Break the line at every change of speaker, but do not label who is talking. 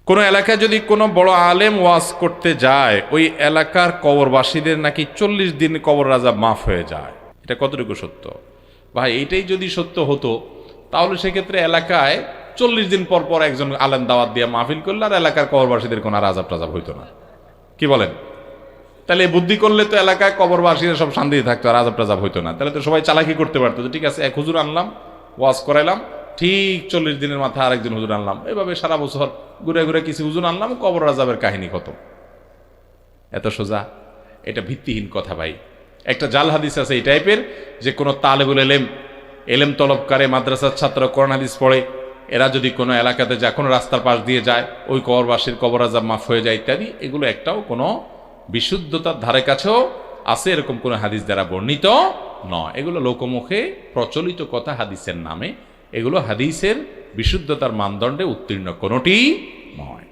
কোনো এলাকায় যদি কোনো বড় আলেম ওয়াজ করতে যায়, ওই এলাকার কবরবাসীদের নাকি 40 দিন কবর আযাব মাফ হয়ে যায়। এটা কতটুকু সত্য? ভাই এইটাই যদি সত্য হতো তাহলে সেক্ষেত্রে এলাকায় 40 দিন পর পর একজন আলেম দাওয়াত দিয়ে মাহফিল করলে আর এলাকার কবরবাসীদের কোনো আর আযাব টাজাব হইতো না। কি বলেন? তাহলে বুদ্ধি করলে তো এলাকায় কবরবাসীরা সব শান্তিতে থাকতো, আর আযাব টাজাব হইতো না। তাহলে তো সবাই চালাকি করতে পারতো যে ঠিক আছে, এক হুজুর আনলাম, ওয়াজ করাইলাম, ঠিক 40 দিনের মাথায় আরেকজন হুজুর আনলাম, এভাবে সারা বছর ঘুরে ঘুরে কিছু হুজুর আনলাম, কবর আযাবের কাহিনী খতম। এত সোজা? এটা ভিত্তিহীন কথা ভাই। একটা জাল হাদিস আছে এই টাইপের যে কোনো তালেবুল এলেম তলবকারে মাদ্রাসার ছাত্র কোরআন হাদিস পড়ে, এরা যদি কোনো এলাকাতে যায়, কোনো রাস্তার পাশ দিয়ে যায়, ওই কবরবাসীর কবর আযাব মাফ হয়ে যায় ইত্যাদি, এগুলো একটাও কোনো বিশুদ্ধতার ধারে কাছেও আছে এরকম কোনো হাদিস দ্বারা বর্ণিত নয়। এগুলো লোকমুখে প্রচলিত কথা হাদিসের নামে, এগুলো হাদিসের বিশুদ্ধতার মানদণ্ডে উত্তীর্ণ কোনোটি নয়।